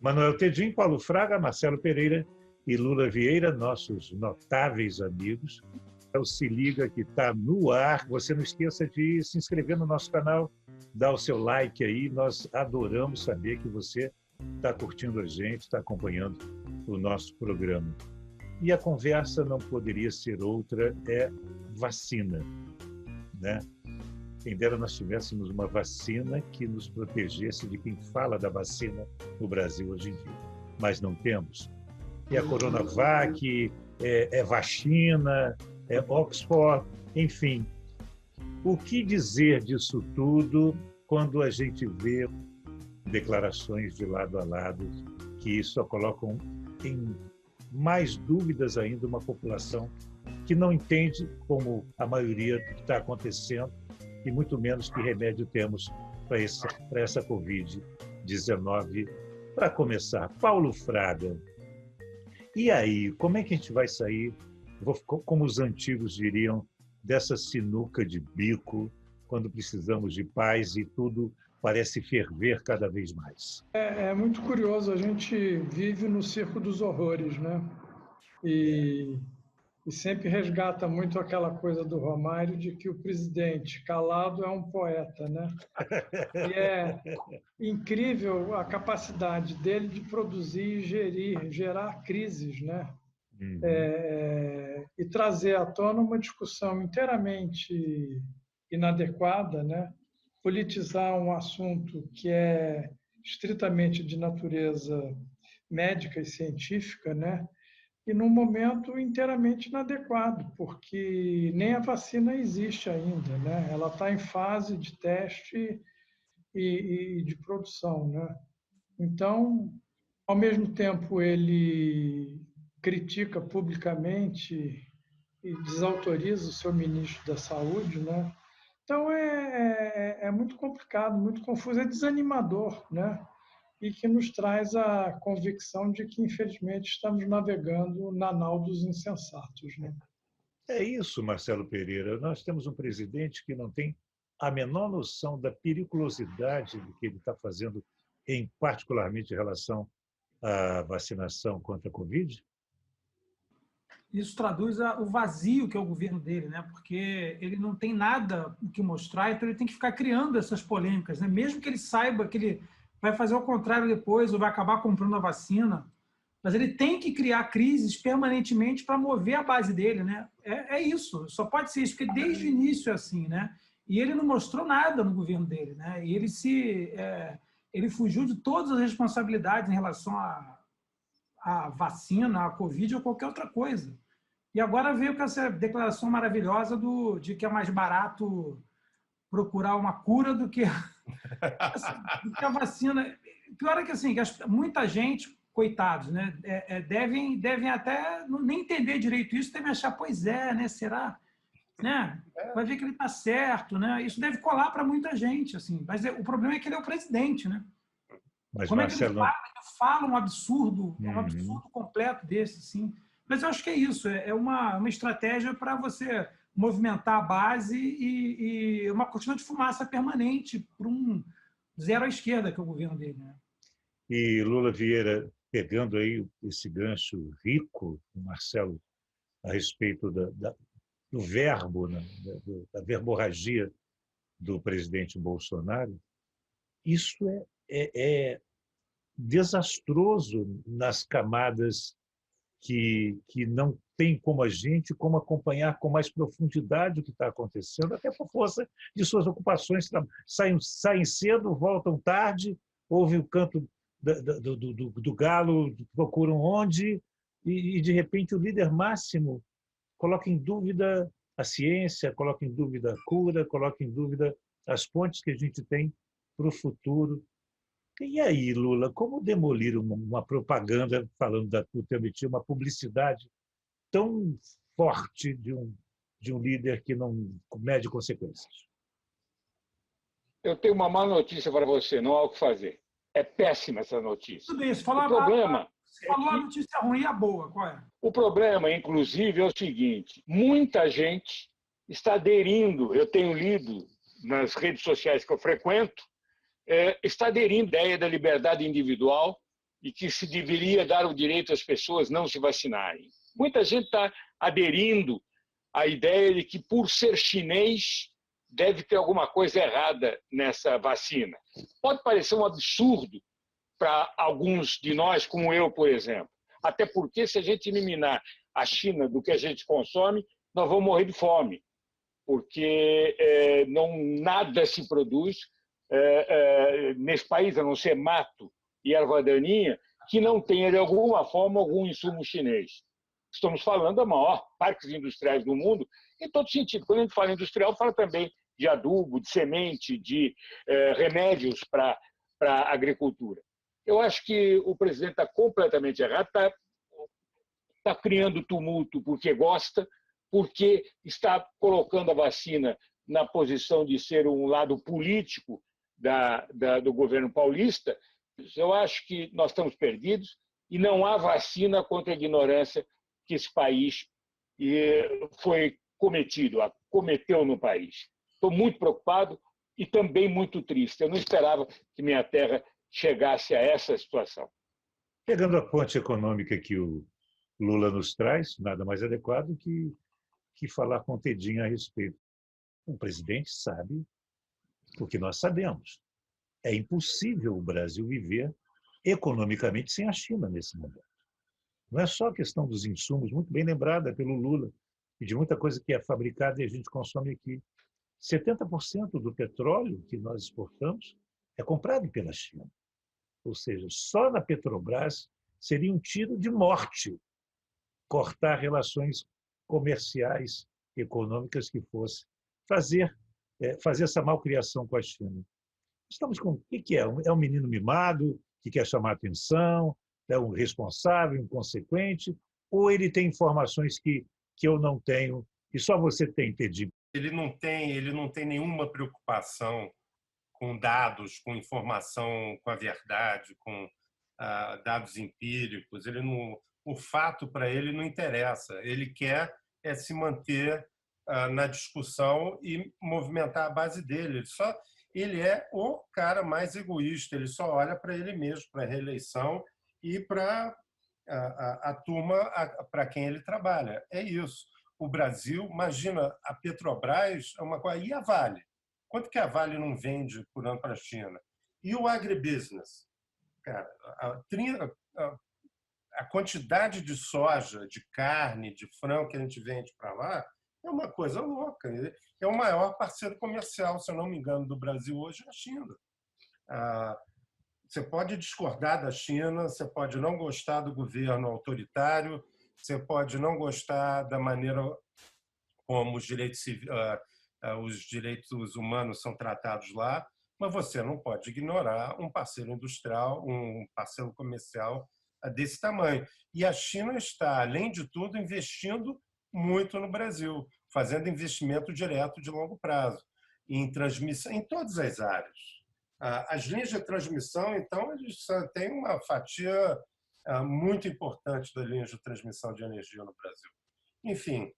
Manuel Tedin, Paulo Fraga, Marcelo Pereira e Lula Vieira, nossos notáveis amigos. É o Se Liga que está no ar. Você não esqueça de se inscrever no nosso canal, dar o seu like aí. Nós adoramos saber que você está curtindo a gente, está acompanhando o nosso programa. E a conversa não poderia ser outra, é vacina, né? Quem dera nós tivéssemos uma vacina que nos protegesse de quem fala da vacina no Brasil hoje em dia. Mas não temos. É a Coronavac, é vacina, é Oxford, enfim. O que dizer disso tudo quando a gente vê declarações de lado a lado que só colocam em mais dúvidas ainda uma população que não entende como a maioria do que está acontecendo e muito menos que remédio temos para essa Covid-19. Para começar, Paulo Fraga, e aí, como é que a gente vai sair, como os antigos diriam, dessa sinuca de bico, quando precisamos de paz e tudo parece ferver cada vez mais? É muito curioso, a gente vive no circo dos horrores, né? E sempre resgata muito aquela coisa do Romário de que o presidente calado é um poeta, né? E é incrível a capacidade dele de produzir e gerar crises, né? E trazer à tona uma discussão inteiramente inadequada, né? Politizar um assunto que é estritamente de natureza médica e científica, né? E num momento inteiramente inadequado, porque nem a vacina existe ainda, né? Ela está em fase de teste e de produção, né? Então, ao mesmo tempo, ele critica publicamente e desautoriza o seu ministro da Saúde, né? Então, é muito complicado, muito confuso, é desanimador, né? E que nos traz a convicção de que, infelizmente, estamos navegando na nau dos insensatos, né? É isso, Marcelo Pereira. Nós temos um presidente que não tem a menor noção da periculosidade do que ele está fazendo, particularmente em relação à vacinação contra a Covid. Isso traduz o vazio que é o governo dele, né? Porque ele não tem nada o que mostrar, então ele tem que ficar criando essas polêmicas, né? Mesmo que ele saiba que ele vai fazer o contrário depois ou vai acabar comprando a vacina, mas ele tem que criar crises permanentemente para mover a base dele, né? É isso, só pode ser isso, porque desde o início é assim, né? E ele não mostrou nada no governo dele, né? E ele fugiu de todas as responsabilidades em relação à vacina, à Covid ou qualquer outra coisa. E agora veio com essa declaração maravilhosa de que é mais barato procurar uma cura do que a vacina. Pior é que, assim, muita gente, coitados, né, devem até nem entender direito isso, devem achar, pois é, né, será? Né? Vai ver que ele está certo, né? Isso deve colar para muita gente, assim. Mas o problema é que ele é o presidente, né? Mas, como Marcelo, é que ele fala um absurdo completo desse, assim? Mas eu acho que é isso, é uma estratégia para você movimentar a base e uma cortina de fumaça permanente para um zero à esquerda, que é o governo dele, né? E Lula Vieira, pegando aí esse gancho rico, Marcelo, a respeito do verbo, né, da verborragia do presidente Bolsonaro, isso é desastroso nas camadas que não tem como a gente como acompanhar com mais profundidade o que está acontecendo, até por força de suas ocupações, saem cedo, voltam tarde, ouvem o canto do galo, procuram onde, e de repente o líder máximo coloca em dúvida a ciência, coloca em dúvida a cura, coloca em dúvida as pontes que a gente tem para o futuro. E aí, Lula, como demolir uma propaganda, falando do teu metido, uma publicidade tão forte de um líder que não mede consequências? Eu tenho uma má notícia para você, não há o que fazer. É péssima essa notícia. Tudo bem, você falou, o problema a notícia ruim e a boa, qual é? O problema, inclusive, é o seguinte: muita gente está aderindo, eu tenho lido nas redes sociais que eu frequento, está aderindo à ideia da liberdade individual e que se deveria dar o direito às pessoas não se vacinarem. Muita gente está aderindo à ideia de que, por ser chinês, deve ter alguma coisa errada nessa vacina. Pode parecer um absurdo para alguns de nós, como eu, por exemplo. Até porque, se a gente eliminar a China do que a gente consome, nós vamos morrer de fome, porque nada se produz nesse país, a não ser mato e erva daninha, que não tenha, de alguma forma, algum insumo chinês. Estamos falando da maior parques industriais do mundo, em todo sentido. Quando a gente fala industrial, fala também de adubo, de semente, de remédios para a agricultura. Eu acho que o presidente está completamente errado, está criando tumulto porque gosta, porque está colocando a vacina na posição de ser um lado político do governo paulista. Eu acho que nós estamos perdidos e não há vacina contra a ignorância que esse país cometeu no país. Estou muito preocupado e também muito triste. Eu não esperava que minha terra chegasse a essa situação. Pegando a ponte econômica que o Lula nos traz, nada mais adequado que falar com o Tedinho a respeito. O presidente sabe o que nós sabemos. É impossível o Brasil viver economicamente sem a China nesse momento. Não é só a questão dos insumos, muito bem lembrada pelo Lula, e de muita coisa que é fabricada e a gente consome aqui. 70% do petróleo que nós exportamos é comprado pela China. Ou seja, só na Petrobras seria um tiro de morte cortar relações comerciais, econômicas que fosse fazer essa malcriação com a China. Estamos com o que é? É um menino mimado que quer chamar atenção, é um responsável, inconsequente, ou ele tem informações que eu não tenho e só você tem, Tedinho? Ele não tem nenhuma preocupação com dados, com informação, com a verdade, com dados empíricos. O fato para ele não interessa. Ele quer se manter na discussão e movimentar a base dele. Ele é o cara mais egoísta. Ele só olha para ele mesmo, para a reeleição e para a turma para quem ele trabalha. É isso. O Brasil, imagina, a Petrobras é uma coisa. E a Vale? Quanto que a Vale não vende por ano para a China? E o agribusiness? Cara, a quantidade de soja, de carne, de frango que a gente vende para lá é uma coisa louca. É o maior parceiro comercial, se eu não me engano, do Brasil hoje, é a China. Você pode discordar da China, você pode não gostar do governo autoritário, você pode não gostar da maneira como os direitos humanos são tratados lá, mas você não pode ignorar um parceiro industrial, um parceiro comercial desse tamanho. E a China está, além de tudo, investindo muito no Brasil, fazendo investimento direto de longo prazo, em transmissão, em todas as áreas. As linhas de transmissão, então, eles têm uma fatia muito importante das linhas de transmissão de energia no Brasil. Enfim,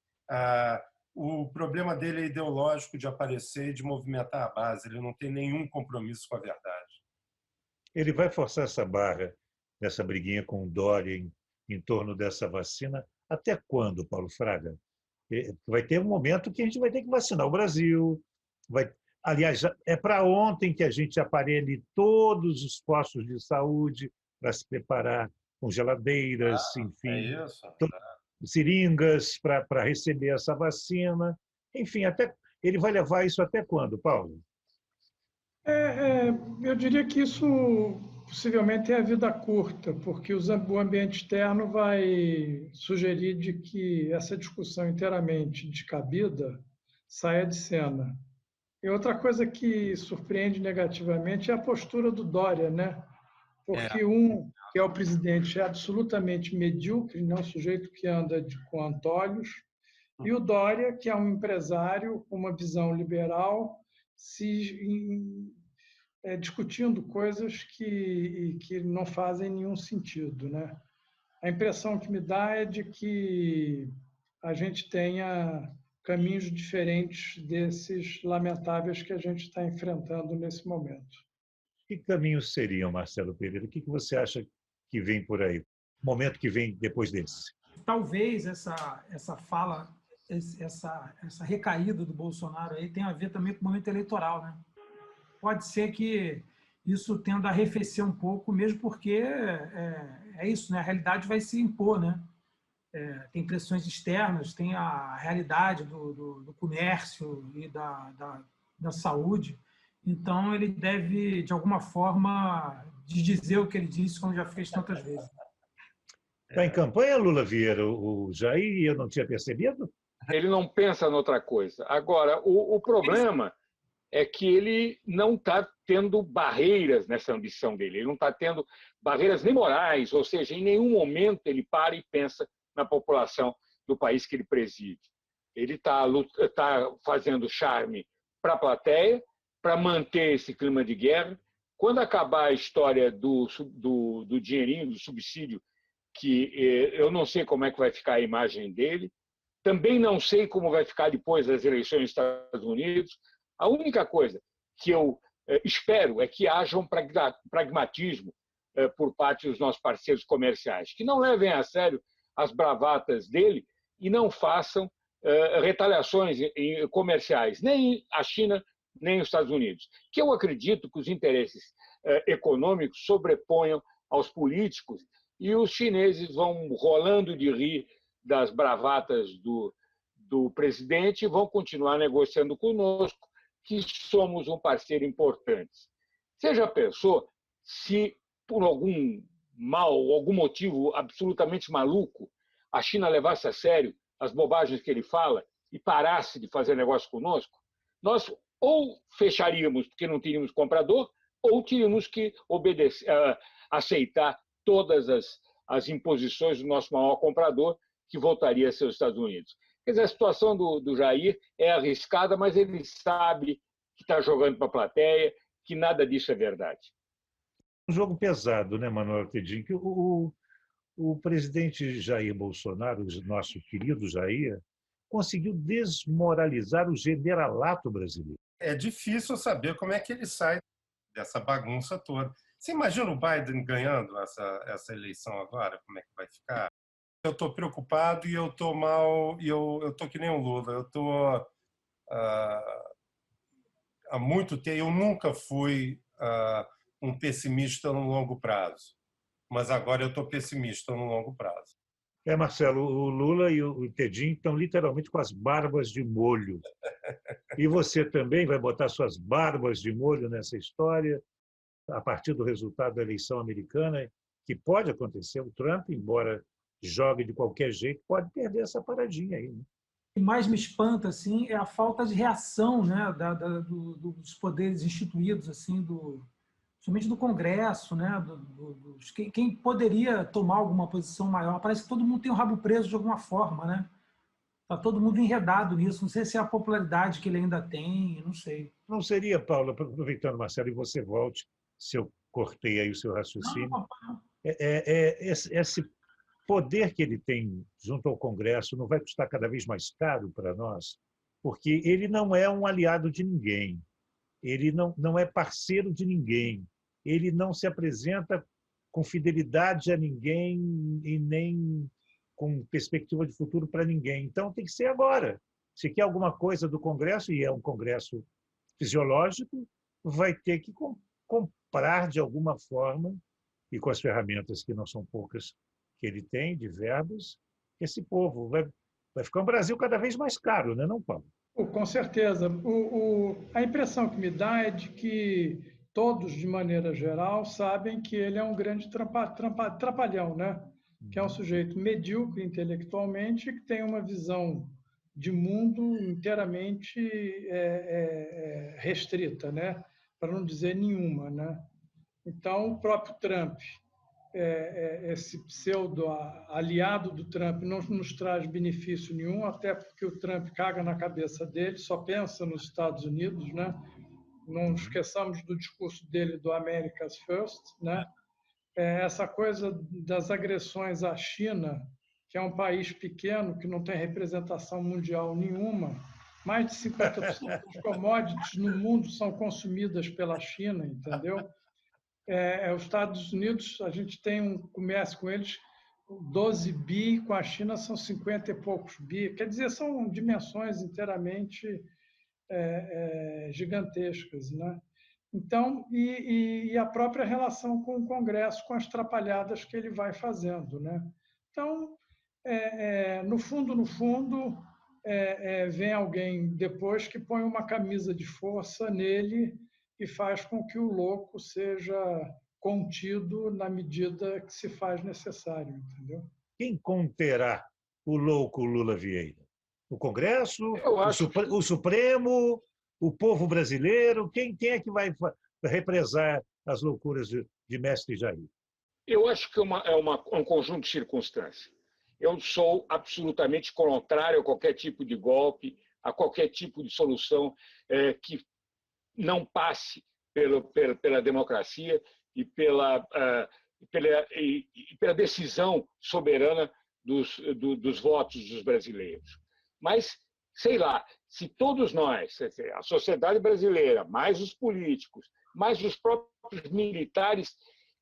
o problema dele é ideológico, de aparecer e de movimentar a base. Ele não tem nenhum compromisso com a verdade. Ele vai forçar essa barra nessa briguinha com o Dória em torno dessa vacina. Até quando, Paulo Fraga? Vai ter um momento que a gente vai ter que vacinar o Brasil. Aliás, é para ontem que a gente aparelhe todos os postos de saúde para se preparar com geladeiras, enfim, seringas para receber essa vacina. Enfim, ele vai levar isso até quando, Paulo? Eu diria que isso possivelmente tem a vida curta, porque o ambiente externo vai sugerir de que essa discussão inteiramente descabida saia de cena. E outra coisa que surpreende negativamente é a postura do Dória, né? Porque que é o presidente, é absolutamente medíocre, não é um sujeito que anda com antolhos, e o Dória, que é um empresário com uma visão liberal, discutindo coisas que não fazem nenhum sentido, né? A impressão que me dá é de que a gente tenha caminhos diferentes desses lamentáveis que a gente está enfrentando nesse momento. Que caminhos seriam, Marcelo Pereira? O que você acha que vem por aí, momento que vem depois desse? Talvez essa fala, essa recaída do Bolsonaro aí tenha a ver também com o momento eleitoral, né? Pode ser que isso tenda a arrefecer um pouco, mesmo porque é isso, né? A realidade vai se impor, né? Tem pressões externas, tem a realidade do comércio e da saúde. Então, ele deve, de alguma forma, dizer o que ele disse, como já fez tantas vezes. Está em campanha, Lula Vieira, o Jair, eu não tinha percebido? Ele não pensa noutra coisa. Agora, o problema é que ele não está tendo barreiras nessa ambição dele. Ele não está tendo barreiras nem morais, ou seja, em nenhum momento ele para e pensa na população do país que ele preside. Ele está fazendo charme para a plateia, para manter esse clima de guerra. Quando acabar a história do dinheirinho, do subsídio, que eu não sei como é que vai ficar a imagem dele, também não sei como vai ficar depois das eleições nos Estados Unidos. A única coisa que eu espero é que haja um pragmatismo por parte dos nossos parceiros comerciais, que não levem a sério as bravatas dele e não façam retaliações comerciais, nem a China, nem os Estados Unidos. Que eu acredito que os interesses econômicos sobreponham aos políticos e os chineses vão rolando de rir das bravatas do presidente e vão continuar negociando conosco, que somos um parceiro importante. Você já pensou se, por algum motivo absolutamente maluco, a China levasse a sério as bobagens que ele fala e parasse de fazer negócio conosco? Nós ou fecharíamos porque não teríamos comprador, ou teríamos que aceitar todas as imposições do nosso maior comprador, que voltaria a ser os Estados Unidos. Quer dizer, a situação do Jair é arriscada, mas ele sabe que está jogando para a plateia, que nada disso é verdade. Um jogo pesado, né, Manuel Tedinho? Que o presidente Jair Bolsonaro, o nosso querido Jair, conseguiu desmoralizar o generalato brasileiro. É difícil saber como é que ele sai dessa bagunça toda. Você imagina o Biden ganhando essa eleição agora? Como é que vai ficar? Eu estou preocupado e eu estou mal, e eu estou que nem o Lula. Eu estou há muito tempo. Eu nunca fui um pessimista no longo prazo, mas agora eu estou pessimista no longo prazo. Marcelo, o Lula e o Tedinho estão literalmente com as barbas de molho. E você também vai botar suas barbas de molho nessa história, a partir do resultado da eleição americana, que pode acontecer. O Trump, embora jogue de qualquer jeito, pode perder essa paradinha aí. Né? O que mais me espanta assim, é a falta de reação, né, dos poderes instituídos, assim, somente do Congresso, né, quem poderia tomar alguma posição maior. Parece que todo mundo tem o rabo preso de alguma forma, né? Está todo mundo enredado nisso. Não sei se é a popularidade que ele ainda tem, não sei. Não seria, Paulo, aproveitando, Marcelo, e você volte, se eu cortei aí o seu raciocínio, Não. Esse poder que ele tem junto ao Congresso não vai custar cada vez mais caro para nós, porque ele não é um aliado de ninguém, ele não é parceiro de ninguém, ele não se apresenta com fidelidade a ninguém e nem com perspectiva de futuro para ninguém. Então, tem que ser agora. Se quer alguma coisa do Congresso, e é um Congresso fisiológico, vai ter que comprar de alguma forma, e com as ferramentas que não são poucas que ele tem, de verbos, esse povo vai ficar um Brasil cada vez mais caro, né, não, Paulo? Com certeza. A impressão que me dá é de que todos, de maneira geral, sabem que ele é um grande trapalhão, né? Que é um sujeito medíocre intelectualmente, que tem uma visão de mundo inteiramente restrita, né? Para não dizer nenhuma, né? Então, o próprio Trump, esse pseudo-aliado do Trump, não nos traz benefício nenhum, até porque o Trump caga na cabeça dele, só pensa nos Estados Unidos, né? Não esqueçamos do discurso dele do America's First, né? Essa coisa das agressões à China, que é um país pequeno, que não tem representação mundial nenhuma, mais de 50% das commodities no mundo são consumidas pela China, entendeu? Os Estados Unidos, a gente tem um comércio com eles, 12 bi, com a China são 50 e poucos bi. Quer dizer, são dimensões inteiramente gigantescas, né? Então, e a própria relação com o Congresso, com as trapalhadas que ele vai fazendo, né? Então, no fundo, vem alguém depois que põe uma camisa de força nele e faz com que o louco seja contido na medida que se faz necessário, entendeu? Quem conterá o louco Lula Vieira? O Congresso, o Supremo, o povo brasileiro? Quem é que vai represar as loucuras de mestre Jair? Eu acho que é um conjunto de circunstâncias. Eu sou absolutamente contrário a qualquer tipo de golpe, a qualquer tipo de solução que não passe pela democracia e pela decisão soberana dos votos dos brasileiros. Mas, sei lá, se todos nós, a sociedade brasileira, mais os políticos, mais os próprios militares,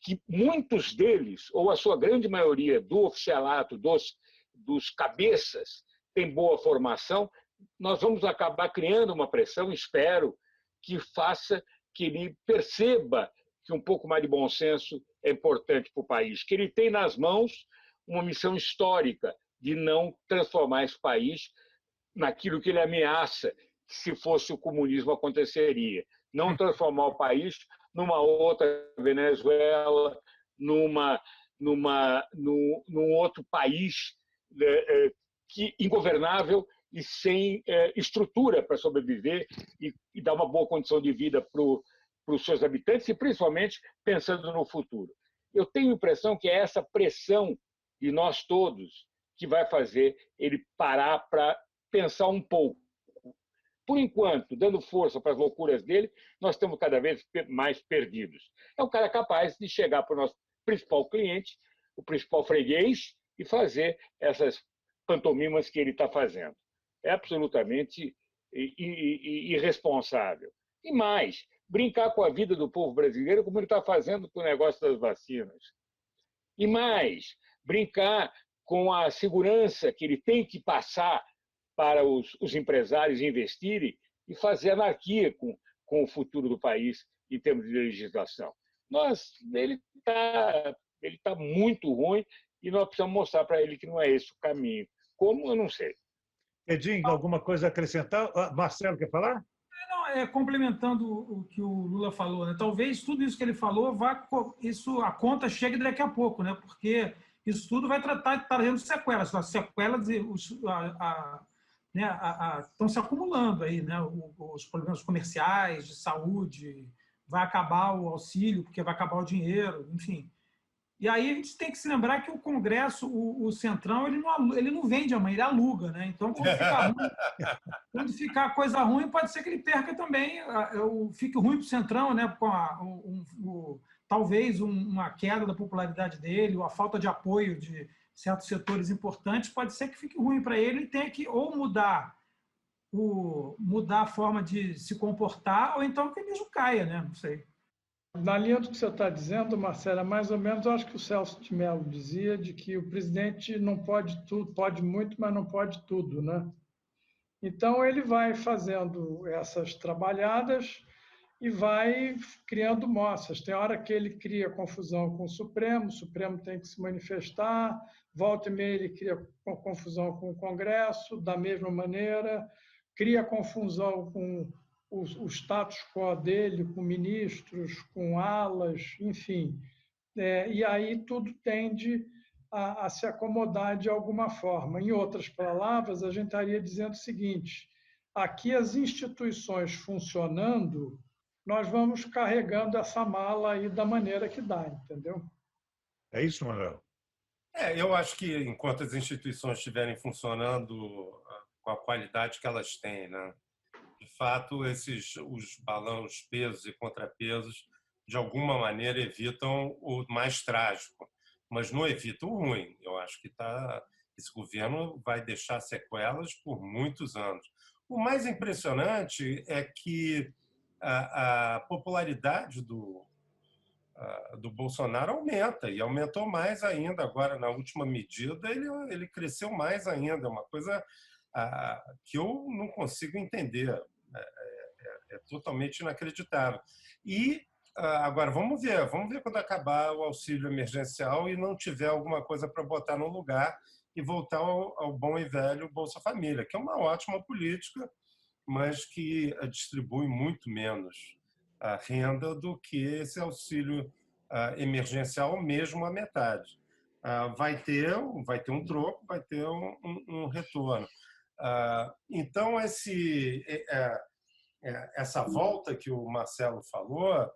que muitos deles, ou a sua grande maioria do oficialato, dos cabeças, tem boa formação, nós vamos acabar criando uma pressão, espero, que faça que ele perceba que um pouco mais de bom senso é importante para o país, que ele tem nas mãos uma missão histórica de não transformar esse país naquilo que ele ameaça que, se fosse o comunismo, aconteceria. Não transformar o país numa outra Venezuela, num outro país ingovernável e sem estrutura para sobreviver e dar uma boa condição de vida para os seus habitantes e, principalmente, pensando no futuro. Eu tenho a impressão que é essa pressão de nós todos que vai fazer ele parar para pensar um pouco. Por enquanto, dando força para as loucuras dele, nós estamos cada vez mais perdidos. É um cara capaz de chegar para o nosso principal cliente, o principal freguês, e fazer essas pantomimas que ele está fazendo. É absolutamente irresponsável. E mais, brincar com a vida do povo brasileiro como ele está fazendo com o negócio das vacinas. E mais, brincar com a segurança que ele tem que passar para os empresários investirem e fazer anarquia com o futuro do país em termos de legislação. Ele está muito ruim e nós precisamos mostrar para ele que não é esse o caminho. Como, eu não sei. Edinho, alguma coisa a acrescentar? Marcelo, quer falar? Não, complementando o que o Lula falou, né? Talvez tudo isso que ele falou, a conta chegue daqui a pouco, né? Porque isso tudo vai trazendo sequelas. As sequelas estão se acumulando aí, né? Os problemas comerciais, de saúde, vai acabar o auxílio, porque vai acabar o dinheiro, enfim. E aí a gente tem que se lembrar que o Congresso, o Centrão, ele não vende a mãe, ele aluga, né? Então, quando ficar coisa ruim, pode ser que ele perca também, fique ruim para o Centrão, né? Com talvez uma queda da popularidade dele, ou a falta de apoio de certos setores importantes, pode ser que fique ruim para ele e tenha que ou mudar a forma de se comportar, ou então que ele mesmo caia, né? Não sei. Na linha do que você está dizendo, Marcela, mais ou menos, eu acho que o Celso de Mello dizia de que o presidente não pode tudo, pode muito, mas não pode tudo, né? Então, ele vai fazendo essas trabalhadas e vai criando moças. Tem hora que ele cria confusão com o Supremo tem que se manifestar, volta e meia ele cria confusão com o Congresso, da mesma maneira, cria confusão com o status quo dele, com ministros, com alas, enfim. E aí tudo tende a se acomodar de alguma forma. Em outras palavras, a gente estaria dizendo o seguinte: aqui as instituições funcionando, nós vamos carregando essa mala aí da maneira que dá, entendeu? É isso, Manuel? Eu acho que enquanto as instituições estiverem funcionando com a qualidade que elas têm, né? De fato, os balões, pesos e contrapesos, de alguma maneira, evitam o mais trágico, mas não evitam o ruim. Eu acho que esse governo vai deixar sequelas por muitos anos. O mais impressionante é que a popularidade do Bolsonaro aumenta, e aumentou mais ainda agora, na última medida, ele cresceu mais ainda, é uma coisa que eu não consigo entender, é totalmente inacreditável. E agora, vamos ver quando acabar o auxílio emergencial e não tiver alguma coisa para botar no lugar e voltar ao bom e velho Bolsa Família, que é uma ótima política, mas que distribui muito menos a renda do que esse auxílio emergencial, mesmo a metade. Vai ter um troco, vai ter um retorno. Então, essa volta que o Marcelo falou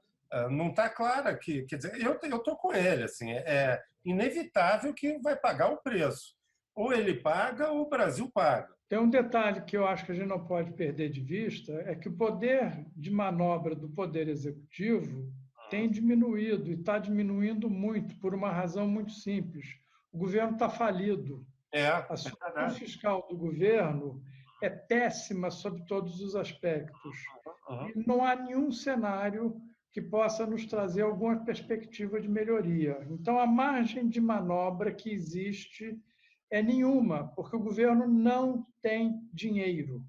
não está clara. Quer dizer, eu estou com ele. Assim, é inevitável que vai pagar o preço. Ou ele paga ou o Brasil paga. Tem um detalhe que eu acho que a gente não pode perder de vista, é que o poder de manobra do Poder Executivo tem diminuído, e está diminuindo muito, por uma razão muito simples. O governo está falido. A situação fiscal do governo é péssima sob todos os aspectos. E não há nenhum cenário que possa nos trazer alguma perspectiva de melhoria. Então, a margem de manobra que existe é nenhuma, porque o governo não tem dinheiro.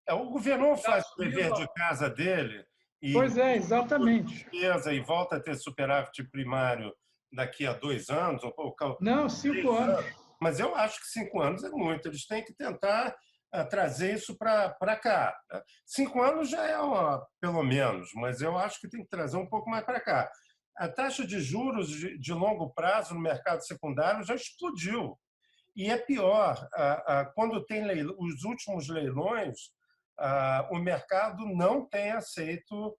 O governo não faz o dever de casa dele e pois é, exatamente. Despesa e volta a ter superávit primário daqui a 2 anos? Não, 5 anos. Mas eu acho que 5 anos é muito. Eles têm que tentar trazer isso para cá. 5 anos já é pelo menos, mas eu acho que tem que trazer um pouco mais para cá. A taxa de juros de longo prazo no mercado secundário já explodiu. E é pior, quando tem os últimos leilões, o mercado não tem aceito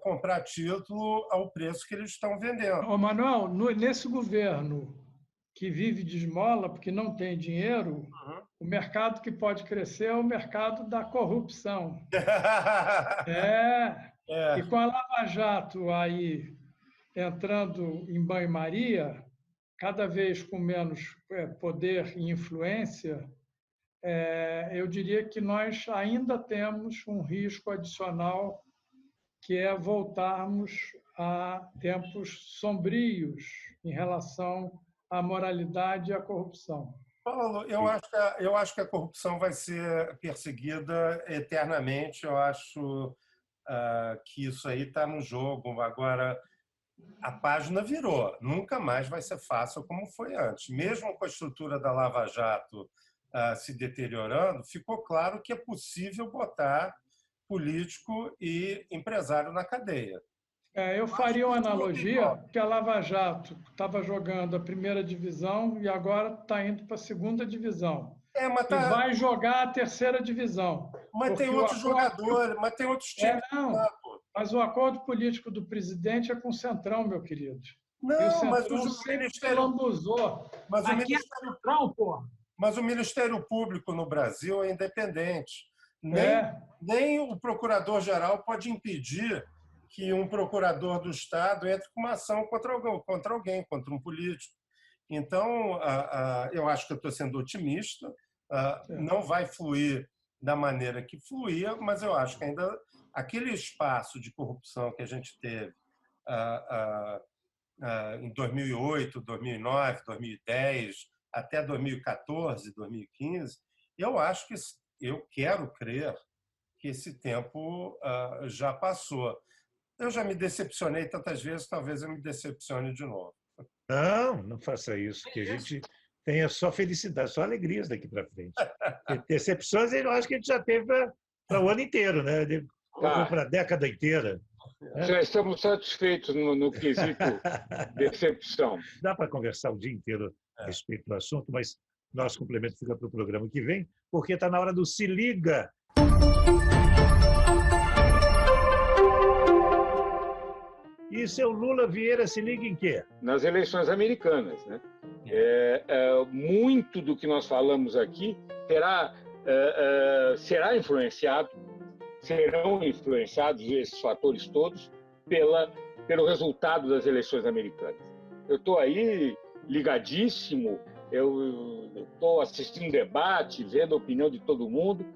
comprar título ao preço que eles estão vendendo. Ô, Manuel, nesse governo que vive de esmola porque não tem dinheiro, o mercado que pode crescer é o mercado da corrupção. E com a Lava Jato aí entrando em banho-maria, cada vez com menos poder e influência, eu diria que nós ainda temos um risco adicional, que é voltarmos a tempos sombrios em relação à moralidade e à corrupção. Paulo, eu acho que a corrupção vai ser perseguida eternamente. Eu acho que isso aí está no jogo. Agora, a página virou. Nunca mais vai ser fácil como foi antes. Mesmo com a estrutura da Lava Jato se deteriorando, ficou claro que é possível botar político e empresário na cadeia. Eu faria uma analogia que a Lava Jato estava jogando a primeira divisão e agora está indo para a segunda divisão. E vai jogar a terceira divisão. Mas tem outros jogadores, mas tem outros times. Mas o acordo político do presidente é com o Centrão, meu querido. Não, mas o Ministério lambuzou. Aqui é Centrão, porra. Mas o Ministério Público no Brasil é independente. Nem o procurador-geral pode impedir que um procurador do Estado entre com uma ação contra alguém, contra um político. Então, eu acho que eu estou sendo otimista. Não vai fluir da maneira que fluía, mas eu acho que ainda aquele espaço de corrupção que a gente teve em 2008, 2009, 2010, até 2014, 2015, eu quero crer que esse tempo já passou. Eu já me decepcionei tantas vezes, talvez eu me decepcione de novo. Não faça isso, que a gente tenha só felicidade, só alegrias daqui para frente. Decepções, eu acho que a gente já teve para o ano inteiro, né? Ou para a década inteira. Já estamos satisfeitos no quesito decepção. Dá para conversar o dia inteiro a respeito do assunto, mas nosso complemento fica para o programa que vem, porque está na hora do Se Liga. E seu Lula Vieira se liga em quê? Nas eleições americanas, né? Muito do que nós falamos aqui serão influenciados esses fatores todos pelo resultado das eleições americanas. Eu estou aí ligadíssimo, eu estou assistindo debate, vendo a opinião de todo mundo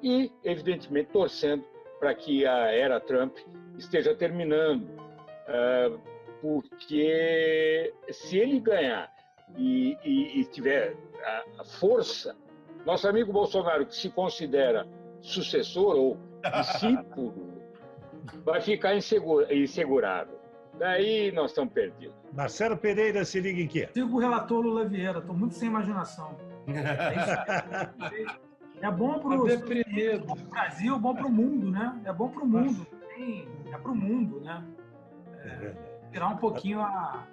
e, evidentemente, torcendo para que a era Trump esteja terminando. porque se ele ganhar e tiver a força, nosso amigo Bolsonaro, que se considera sucessor ou discípulo, vai ficar insegurável. Daí nós estamos perdidos. Marcelo Pereira, se liga em quê? Sigo o relator Lula Vieira, estou muito sem imaginação. É bom para o Brasil, é bom para o mundo, né? É bom para o mundo. É para o mundo, né? Tirar um pouquinho a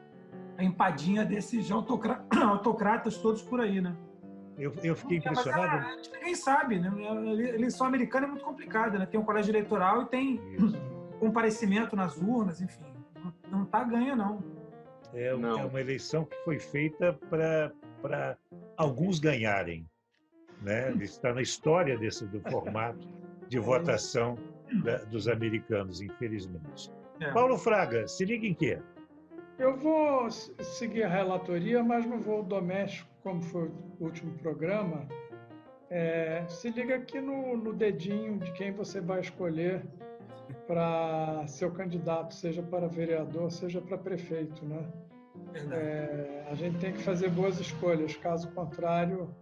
empadinha desses autocratas todos por aí, né? Eu fiquei impressionado. Ninguém sabe, né? A eleição americana é muito complicada, né? Tem um colégio eleitoral e tem comparecimento nas urnas, enfim. Não está ganha, não. É uma eleição que foi feita para alguns ganharem, né? Está na história do formato de votação dos americanos, infelizmente. Paulo Fraga, se liga em quê? Eu vou seguir a relatoria, mas no voo doméstico, como foi o último programa. Se liga aqui no dedinho de quem você vai escolher para ser o candidato, seja para vereador, seja para prefeito, né? A gente tem que fazer boas escolhas, caso contrário,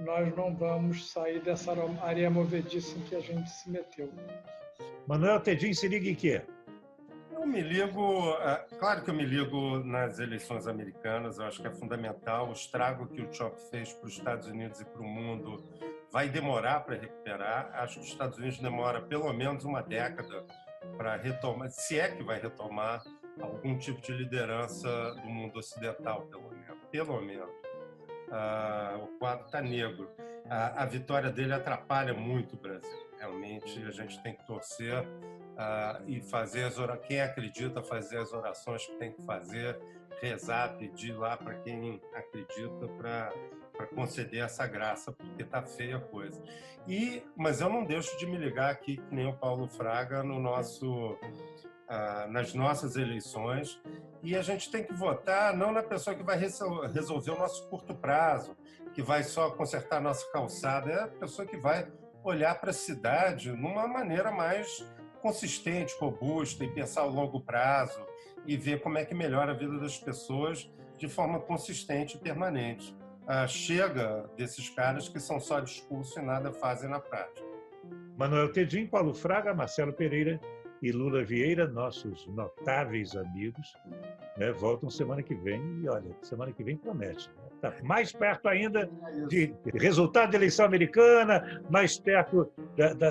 nós não vamos sair dessa areia movediça em que a gente se meteu. Manuel Tedin, se liga em quê? Eu me ligo, claro que eu me ligo nas eleições americanas, eu acho que é fundamental. O estrago que o Trump fez para os Estados Unidos e para o mundo vai demorar para recuperar. Acho que os Estados Unidos demora pelo menos uma década para retomar, se é que vai retomar algum tipo de liderança do mundo ocidental, pelo menos. O quadro está negro. A vitória dele atrapalha muito o Brasil. Realmente, a gente tem que torcer e fazer quem acredita, fazer as orações que tem que fazer, rezar, pedir lá para quem acredita para conceder essa graça, porque está feia a coisa. Mas eu não deixo de me ligar aqui, que nem o Paulo Fraga, nas nossas eleições, e a gente tem que votar não na pessoa que vai resolver o nosso curto prazo, que vai só consertar a nossa calçada, é a pessoa que vai olhar para a cidade numa maneira mais consistente, robusta, e pensar ao longo prazo, e ver como é que melhora a vida das pessoas de forma consistente e permanente. Chega desses caras que são só discurso e nada fazem na prática. Manuel Tedin, Paulo Fraga, Marcelo Pereira e Lula Vieira, nossos notáveis amigos, né, voltam semana que vem. E olha, semana que vem promete. Está mais perto ainda de resultado da eleição americana, mais perto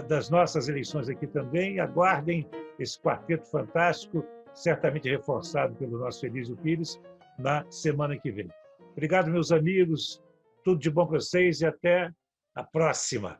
das nossas eleições aqui também. Aguardem esse quarteto fantástico, certamente reforçado pelo nosso Elísio Pires, na semana que vem. Obrigado, meus amigos. Tudo de bom para vocês e até a próxima.